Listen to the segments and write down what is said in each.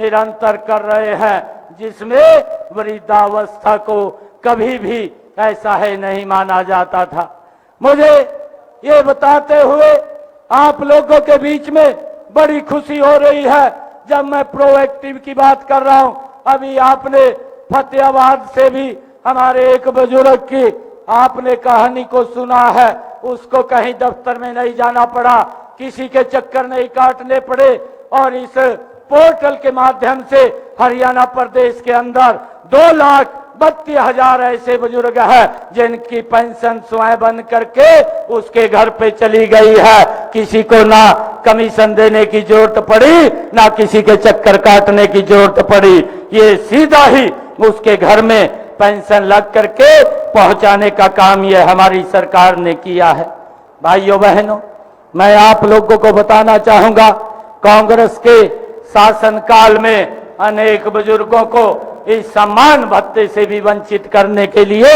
निरंतर कर रहे हैं, जिसमें वृद्धावस्था को कभी भी ऐसा है नहीं माना जाता था। मुझे ये बताते हुए आप लोगों के बीच में बड़ी खुशी हो रही है जब मैं प्रोएक्टिव की बात कर रहा हूं। अभी आपने फतेहाबाद से भी हमारे एक बुजुर्ग की आपने कहानी को सुना है, उसको कहीं दफ्तर में नहीं जाना पड़ा, किसी के चक्कर नहीं काटने पड़े और इस पोर्टल के माध्यम से हरियाणा प्रदेश के अंदर 2,32,000 ऐसे बुजुर्ग हैं जिनकी पेंशन स्वयं बन करके उसके घर पे चली गई है। किसी को ना कमीशन देने की जरूरत पड़ी, ना किसी के चक्कर काटने की जरूरत पड़ी, ये सीधा ही उसके घर में पेंशन लग करके पहुंचाने का काम ये हमारी सरकार ने किया है। भाइयों बहनों, मैं आप लोगों को बताना चाहूंगा, कांग्रेस के शासनकाल में अनेक बुजुर्गों को इस सम्मान भत्ते से भी वंचित करने के लिए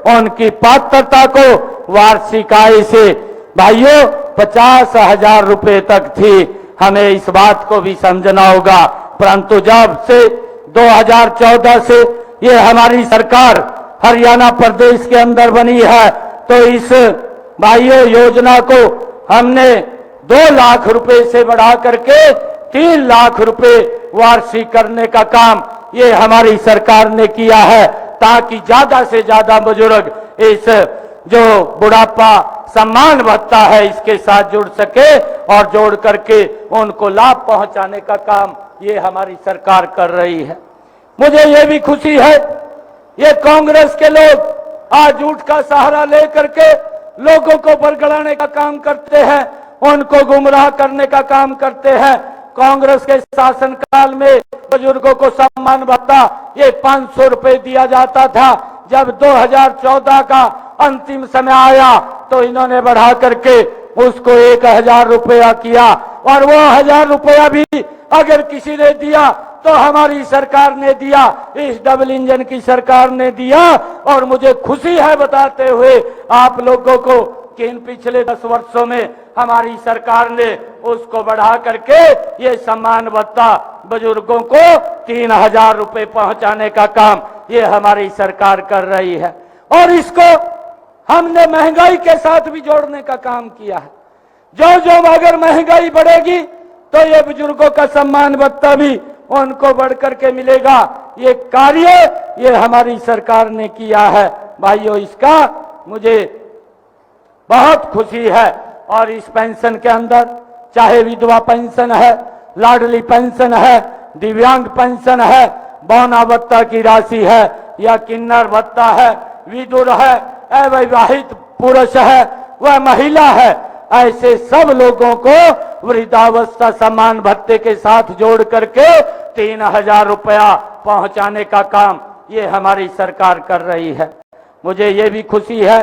उनकी पात्रता को वार्षिक आय से भाइयों 50,000 रुपए तक थी। हमें इस बात को भी समझना होगा, परंतु जब से 2014 से ये हमारी सरकार हरियाणा प्रदेश के अंदर बनी है तो इस भाइयों योजना को हमने 2 लाख रुपए से बढ़ा करके 3 लाख रुपए वार्षिक करने का काम ये हमारी सरकार ने किया है, ताकि ज्यादा से ज्यादा बुजुर्ग इस जो बुढ़ापा सम्मान भत्ता है इसके साथ जुड़ सके और जोड़ करके उनको लाभ पहुंचाने का काम ये हमारी सरकार कर रही है। मुझे ये भी खुशी है, ये कांग्रेस के लोग आज झूठ का सहारा लेकर के लोगों को बरगलाने का काम करते हैं, उनको गुमराह करने का काम करते हैं। कांग्रेस के शासनकाल में बुजुर्गों को सम्मान भत्ता ये 500 रुपए दिया जाता था। जब 2014 का अंतिम समय आया तो इन्होंने बढ़ा करके उसको 1,000 रुपया किया और वो 1,000 रुपया भी अगर किसी ने दिया तो हमारी सरकार ने दिया, इस डबल इंजन की सरकार ने दिया। और मुझे खुशी है बताते हुए आप लोगों को कि इन पिछले 10 वर्षों में हमारी सरकार ने उसको बढ़ा करके ये सम्मान भत्ता बुजुर्गों को 3,000 रुपए पहुंचाने का काम ये हमारी सरकार कर रही है। और इसको हमने महंगाई के साथ भी जोड़ने का काम किया है। जो जो अगर महंगाई बढ़ेगी तो ये बुजुर्गों का सम्मान भत्ता भी उनको बढ़ करके मिलेगा। ये कार्य ये हमारी सरकार ने किया है। भाइयों, इसका मुझे बहुत खुशी है। और इस पेंशन के अंदर चाहे विधवा पेंशन है, लाडली पेंशन है, दिव्यांग पेंशन है, बौना भत्ता की राशि है या किन्नर भत्ता है, विधुर है, अविवाहित पुरुष है, वह महिला है, ऐसे सब लोगों को वृद्धावस्था सम्मान भत्ते के साथ जोड़ करके 3,000 रुपया पहुंचाने का काम ये हमारी सरकार कर रही है। मुझे ये भी खुशी है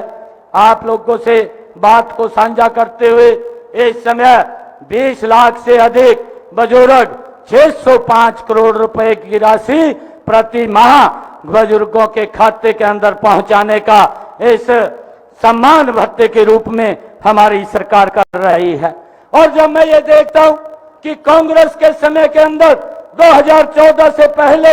आप लोगों से बात को साझा करते हुए, इस समय 20 लाख से अधिक बुजुर्ग 605 करोड़ रुपए की राशि प्रति माह बुजुर्गों के खाते के अंदर पहुंचाने का इस सम्मान भत्ते के रूप में हमारी सरकार कर रही है। और जब मैं ये देखता हूं कि कांग्रेस के समय के अंदर 2014 से पहले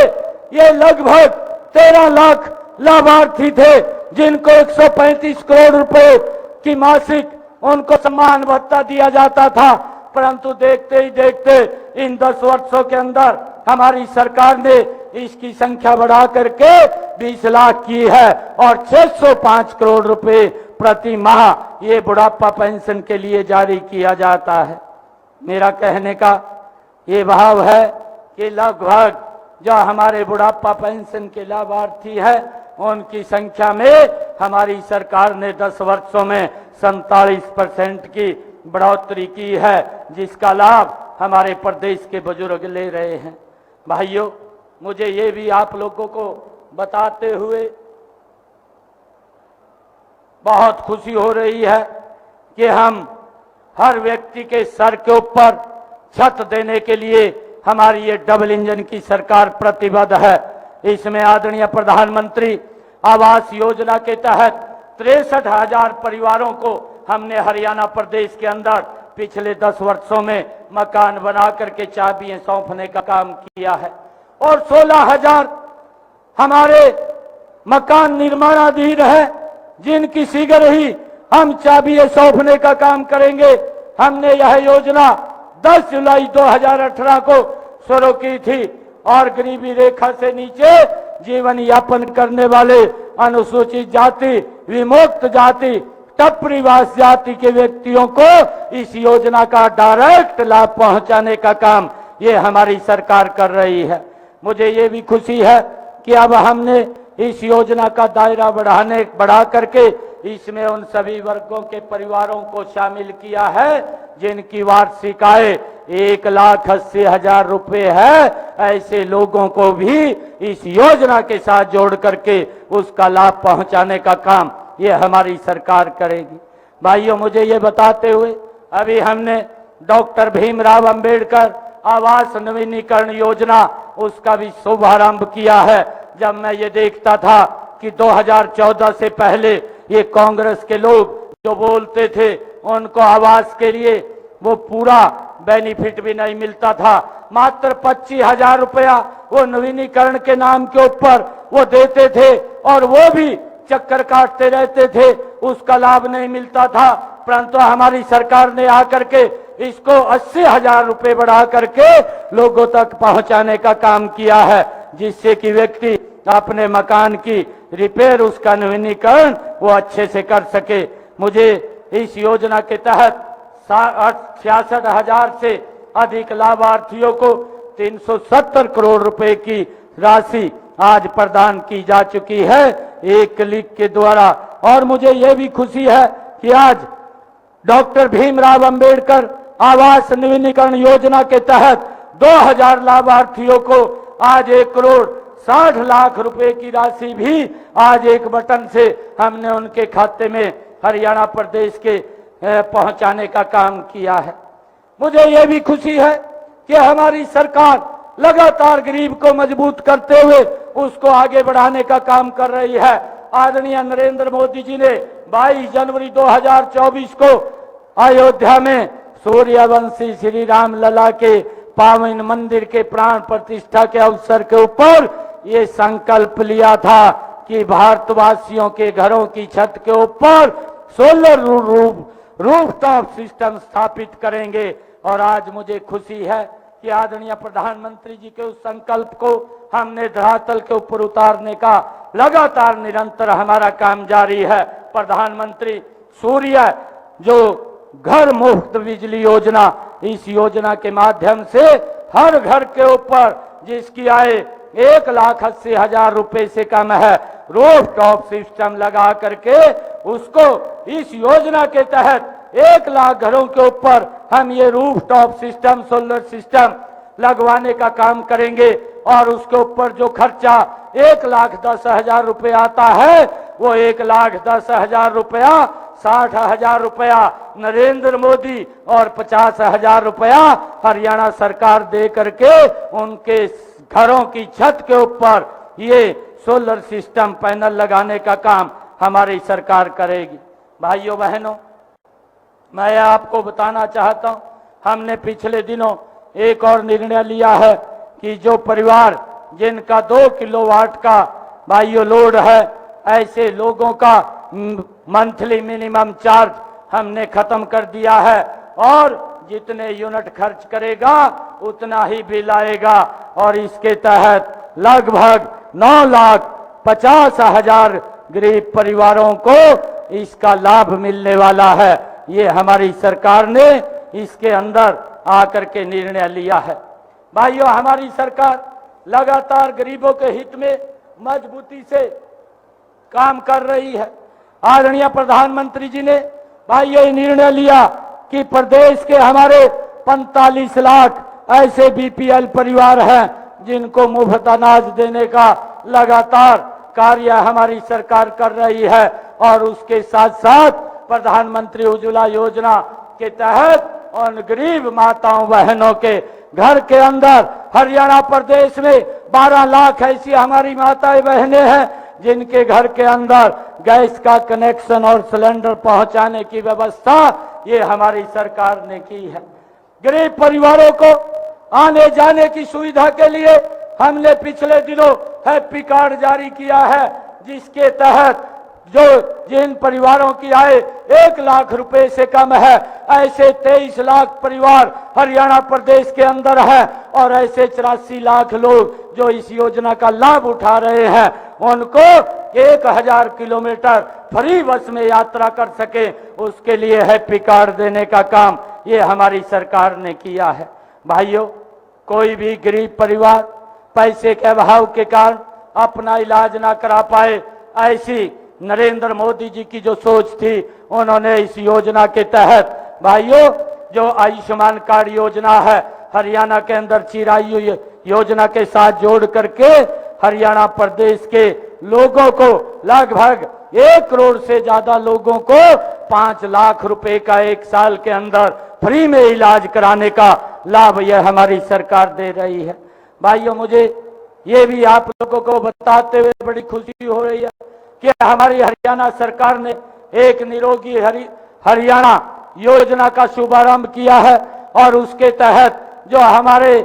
ये लगभग 13 लाख लाभार्थी थे जिनको 135 करोड़ रुपए की मासिक उनको सम्मान भत्ता दिया जाता था। परंतु देखते ही देखते इन 10 वर्षों के अंदर हमारी सरकार ने इसकी संख्या बढ़ा करके 20 लाख की है और 605 करोड़ रुपए प्रति माह ये बुढ़ापा पेंशन के लिए जारी किया जाता है। मेरा कहने का ये भाव है कि लगभग जो हमारे बुढ़ापा पेंशन के लाभार्थी है उनकी संख्या में हमारी सरकार ने 10 वर्षों में 47% की बढ़ोतरी की है, जिसका लाभ हमारे प्रदेश के बुजुर्ग ले रहे हैं। भाइयों, मुझे ये भी आप लोगों को बताते हुए बहुत खुशी हो रही है कि हम हर व्यक्ति के सर के ऊपर छत देने के लिए हमारी ये डबल इंजन की सरकार प्रतिबद्ध है। इसमें आदरणीय प्रधानमंत्री आवास योजना के तहत 63,000 परिवारों को हमने हरियाणा प्रदेश के अंदर पिछले 10 वर्षों में मकान बना करके चाबियां सौंपने का काम किया है। और 16,000 हमारे मकान निर्माणाधीन है, जिनकी शीघ्र ही हम चाबियां सौंपने का काम करेंगे। हमने यह योजना 10 जुलाई 2018 को शुरू की थी और गरीबी रेखा से नीचे जीवन यापन करने वाले अनुसूचित जाति, विमुक्त जाति, टपरीवास जाति के व्यक्तियों को इस योजना का डायरेक्ट लाभ पहुंचाने का काम ये हमारी सरकार कर रही है। मुझे ये भी खुशी है कि अब हमने इस योजना का दायरा बढ़ा करके इसमें उन सभी वर्गों के परिवारों को शामिल किया है जिनकी वार्षिक आय 1,80,000 रुपए है। ऐसे लोगों को भी इस योजना के साथ जोड़ करके उसका लाभ पहुंचाने का काम ये हमारी सरकार करेगी। भाइयों, मुझे ये बताते हुए अभी हमने डॉक्टर भीमराव अंबेडकर आवास नवीनीकरण योजना उसका भी शुभारंभ किया है। जब मैं ये देखता था कि 2014 से पहले ये कांग्रेस के लोग जो बोलते थे उनको आवास के लिए वो पूरा बेनिफिट भी नहीं मिलता था, मात्र 25,000 रुपया वो नवीनीकरण के नाम के ऊपर वो देते थे और वो भी चक्कर काटते रहते थे, उसका लाभ नहीं मिलता था। परंतु हमारी सरकार ने आकर के इसको 80,000 रुपए बढ़ा करके लोगों तक पहुंचाने का काम किया है, जिससे कि व्यक्ति अपने मकान की रिपेयर, उसका नवीनीकरण वो अच्छे से कर सके। मुझे इस योजना के तहत 66,000 से अधिक लाभार्थियों को 370 करोड़ रुपए की राशि आज प्रदान की जा चुकी है एक क्लिक के द्वारा। और मुझे यह भी खुशी है कि आज डॉक्टर भीमराव अंबेडकर आवास नवीनीकरण योजना के तहत 2,000 लाभार्थियों को आज 1,60,00,000 रुपए की राशि भी आज एक बटन से हमने उनके खाते में हरियाणा प्रदेश के पहुंचाने का काम किया है। मुझे यह भी खुशी है कि हमारी सरकार लगातार गरीब को मजबूत करते हुए उसको आगे बढ़ाने का काम कर रही है। आदरणीय नरेंद्र मोदी जी ने 22 जनवरी 2024 को अयोध्या में सूर्यवंशी श्री राम लला के पावन मंदिर के प्राण प्रतिष्ठा के अवसर के ऊपर ये संकल्प लिया था कि भारतवासियों के घरों की छत के ऊपर सोलर रूफटॉप सिस्टम स्थापित करेंगे। और आज मुझे खुशी है कि आदरणीय प्रधानमंत्री जी के उस संकल्प को हमने धरातल के ऊपर उतारने का लगातार निरंतर हमारा काम जारी है। प्रधानमंत्री सूर्य जो घर मुफ्त बिजली योजना, इस योजना के माध्यम से हर घर के ऊपर जिसकी आय 1,80,000 रुपए से कम है, रूफटॉप सिस्टम लगा करके उसको इस योजना के तहत 1 लाख घरों के ऊपर हम ये रूफटॉप सिस्टम, सोलर सिस्टम लगवाने का काम करेंगे। और उसके ऊपर जो खर्चा 1,10,000 रुपये आता है वो 1,10,000 रुपया, 60,000 रुपया नरेंद्र मोदी और 50,000 रुपया हरियाणा सरकार दे करके उनके घरों की छत के ऊपर ये सोलर सिस्टम पैनल लगाने का काम हमारी सरकार करेगी। भाइयों बहनों, मैं आपको बताना चाहता हूं, हमने पिछले दिनों एक और निर्णय लिया है कि जो परिवार जिनका 2 किलोवाट का भाइयों लोड है, ऐसे लोगों का मंथली मिनिमम चार्ज हमने खत्म कर दिया है और जितने यूनिट खर्च करेगा उतना ही बिल आएगा। और इसके तहत लगभग 9,50,000 गरीब परिवारों को इसका लाभ मिलने वाला है। ये हमारी सरकार ने इसके अंदर आकर के निर्णय लिया है। भाइयों, हमारी सरकार लगातार गरीबों के हित में मजबूती से काम कर रही है। आदरणीय प्रधानमंत्री जी ने भाइयों निर्णय लिया कि प्रदेश के हमारे 45 लाख ऐसे बीपीएल परिवार हैं जिनको मुफ्त अनाज देने का लगातार कार्य हमारी सरकार कर रही है। और उसके साथ साथ प्रधानमंत्री उज्ज्वला योजना के तहत उन गरीब माताओं बहनों के घर के अंदर हरियाणा प्रदेश में 12 लाख ऐसी हमारी माताएं बहनें हैं जिनके घर के अंदर गैस का कनेक्शन और सिलेंडर पहुंचाने की व्यवस्था ये हमारी सरकार ने की है। गरीब परिवारों को आने जाने की सुविधा के लिए हमने पिछले दिनों हैप्पी कार्ड जारी किया है, जिसके तहत जो जिन परिवारों की आय 1 लाख रुपए से कम है, ऐसे 23 लाख परिवार हरियाणा प्रदेश के अंदर है और ऐसे 84 लाख लोग जो इस योजना का लाभ उठा रहे हैं, उनको 1000 किलोमीटर फ्री बस में यात्रा कर सके, उसके लिए हैप्पी कार्ड देने का काम ये हमारी सरकार ने किया है। भाइयों, कोई भी गरीब परिवार पैसे के अभाव के कारण अपना इलाज ना करा पाए, ऐसी नरेंद्र मोदी जी की जो सोच थी, उन्होंने इस योजना के तहत भाइयों जो आयुष्मान कार्ड योजना है हरियाणा के अंदर चिरायु योजना के साथ जोड़ करके हरियाणा प्रदेश के लोगों को लगभग 1 करोड़ से ज्यादा लोगों को 5 लाख रुपए का 1 साल के अंदर फ्री में इलाज कराने का लाभ यह हमारी सरकार दे रही है। भाइयों, मुझे ये भी आप लोगों को बताते हुए बड़ी खुशी हो रही है कि हमारी हरियाणा सरकार ने एक निरोगी हरियाणा योजना का शुभारंभ किया है और उसके तहत जो हमारे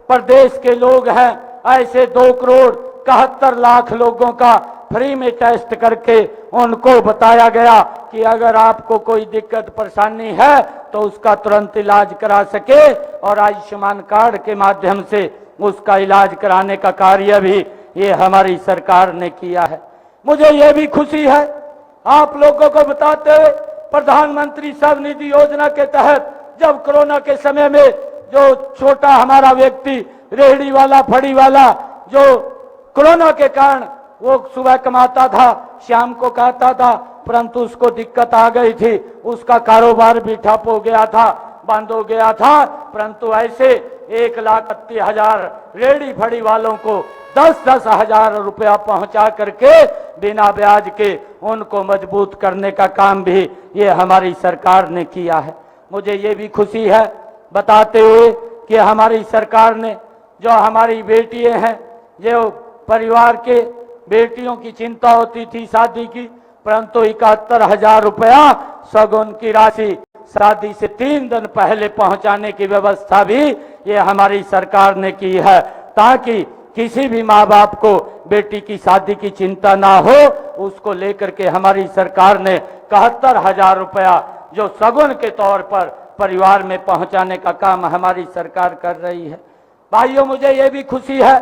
प्रदेश के लोग हैं, ऐसे 2 करोड़ 71 लाख लोगों का फ्री में टेस्ट करके उनको बताया गया कि अगर आपको कोई दिक्कत परेशानी है तो उसका तुरंत इलाज करा सके, और आयुष्मान कार्ड के माध्यम से उसका इलाज कराने का कार्य भी ये हमारी सरकार ने किया है। मुझे ये भी खुशी है आप लोगों को बताते हुए, प्रधानमंत्री स्वनिधि योजना के तहत जब कोरोना के समय में जो छोटा हमारा व्यक्ति रेहड़ी वाला फड़ी वाला जो कोरोना के कारण वो सुबह कमाता था, शाम को खाता था, परंतु उसको दिक्कत आ गई थी, उसका कारोबार भी ठप हो गया था, बंद हो गया था, परंतु ऐसे 1,80,000 रेहड़ी फड़ी वालों को 10-10 हजार रुपया पहुंचा करके बिना ब्याज के उनको मजबूत करने का काम भी ये हमारी सरकार ने किया है। मुझे ये भी खुशी है बताते हुए कि हमारी सरकार ने जो हमारी बेटियां हैं, जो परिवार के बेटियों की चिंता होती थी शादी की, परंतु 71,000 रुपया सगुन की राशि शादी से 3 दिन पहले पहुंचाने की व्यवस्था भी ये हमारी सरकार ने की है, ताकि किसी भी माँ बाप को बेटी की शादी की चिंता ना हो। उसको लेकर के हमारी सरकार ने 71,000 रुपया जो सगुन के तौर पर परिवार में पहुंचाने का काम हमारी सरकार कर रही है। भाइयों, मुझे ये भी खुशी है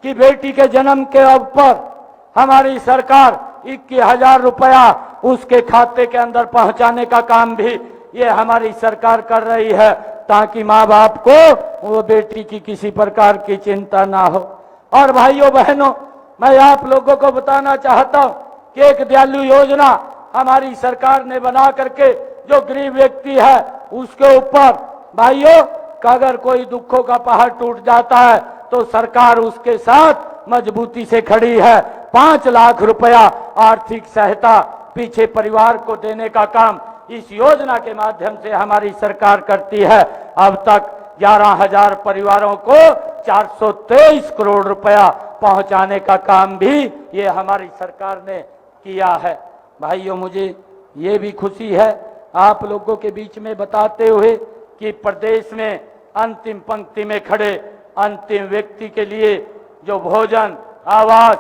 कि बेटी के जन्म के अवसर हमारी सरकार 21,000 रुपया उसके खाते के अंदर पहुंचाने का काम भी ये हमारी सरकार कर रही है, ताकि माँ बाप को वो बेटी की किसी प्रकार की चिंता ना हो। और भाइयों बहनों, मैं आप लोगों को बताना चाहता हूं कि एक दयालु योजना हमारी सरकार ने बना करके जो गरीब व्यक्ति है उसके ऊपर भाइयों अगर कोई दुखों का पहाड़ टूट जाता है तो सरकार उसके साथ मजबूती से खड़ी है। 5 लाख रुपया आर्थिक सहायता पीछे परिवार को देने का काम इस योजना के माध्यम से हमारी सरकार करती है। अब तक 11,000 परिवारों को 423 करोड़ रुपया पहुंचाने का काम भी ये हमारी सरकार ने किया है। भाइयों, मुझे ये भी खुशी है आप लोगों के बीच में बताते हुए कि प्रदेश में अंतिम पंक्ति में खड़े अंतिम व्यक्ति के लिए जो भोजन, आवास,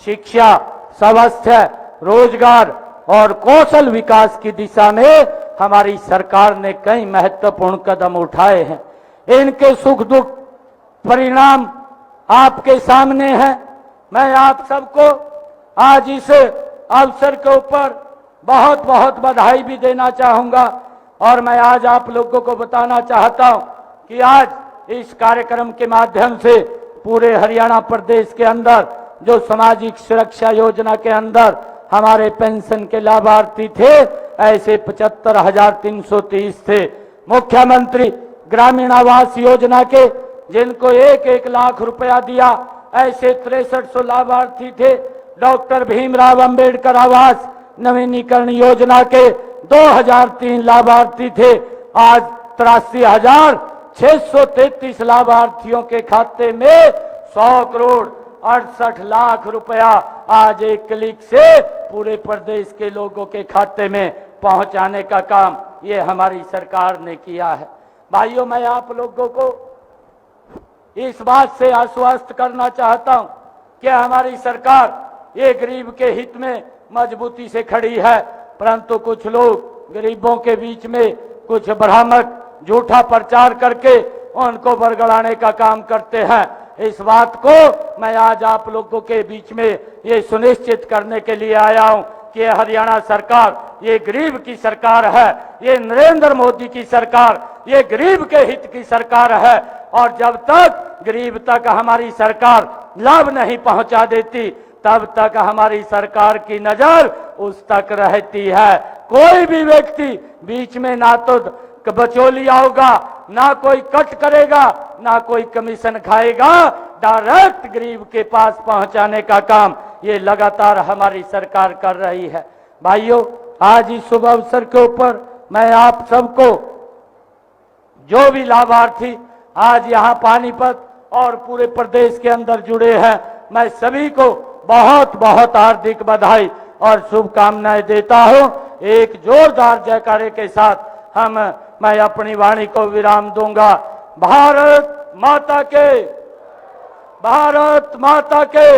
शिक्षा, स्वास्थ्य, रोजगार और कौशल विकास की दिशा में हमारी सरकार ने कई महत्वपूर्ण कदम उठाए हैं। इनके सुख दुख परिणाम आपके सामने हैं। मैं आप सबको आज इस अवसर के ऊपर बहुत बहुत बधाई भी देना चाहूंगा, और मैं आज आप लोगों को बताना चाहता हूं कि आज इस कार्यक्रम के माध्यम से पूरे हरियाणा प्रदेश के अंदर जो सामाजिक सुरक्षा योजना के अंदर हमारे पेंशन के लाभार्थी थे, ऐसे 75,330 थे। मुख्यमंत्री ग्रामीण आवास योजना के जिनको 1-1 लाख रुपया दिया, ऐसे 6300 लाभार्थी थे। डॉक्टर भीमराव अंबेडकर आवास नवीनीकरण योजना के 2003 लाभार्थी थे। आज 83,633 लाभार्थियों के खाते में 100 करोड़ 68 लाख रुपया आज एक क्लिक से पूरे प्रदेश के लोगों के खाते में पहुंचाने का काम ये हमारी सरकार ने किया है। भाइयों, मैं आप लोगों को इस बात से आश्वस्त करना चाहता हूं कि हमारी सरकार ये गरीब के हित में मजबूती से खड़ी है, परंतु कुछ लोग गरीबों के बीच में कुछ भ्रामक झूठा प्रचार करके उनको बरगलाने का काम करते हैं। इस बात को मैं आज आप लोगों के बीच में ये सुनिश्चित करने के लिए आया हूं कि हरियाणा सरकार ये गरीब की सरकार है, ये नरेंद्र मोदी की सरकार, ये गरीब के हित की सरकार है। और जब तक गरीब तक हमारी सरकार लाभ नहीं पहुंचा देती, तब तक हमारी सरकार की नजर उस तक रहती है। कोई भी व्यक्ति बीच में ना तो बचौलिया होगा, ना कोई कट करेगा, ना कोई कमीशन खाएगा। डायरेक्ट गरीब के पास पहुंचाने का काम ये लगातार हमारी सरकार कर रही है। भाइयों, आज इस शुभ अवसर के ऊपर मैं आप सबको, जो भी लाभार्थी आज यहाँ पानीपत और पूरे प्रदेश के अंदर जुड़े हैं, मैं सभी को बहुत बहुत हार्दिक बधाई और शुभकामनाएं देता हूं। एक जोरदार जयकारे के साथ मैं अपनी वाणी को विराम दूंगा। भारत माता के, भारत माता के।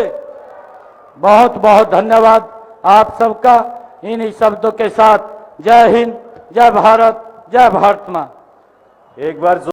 बहुत बहुत धन्यवाद आप सबका। इन्हीं शब्दों के साथ जय हिंद, जय भारत, जय भारत मां। एक बार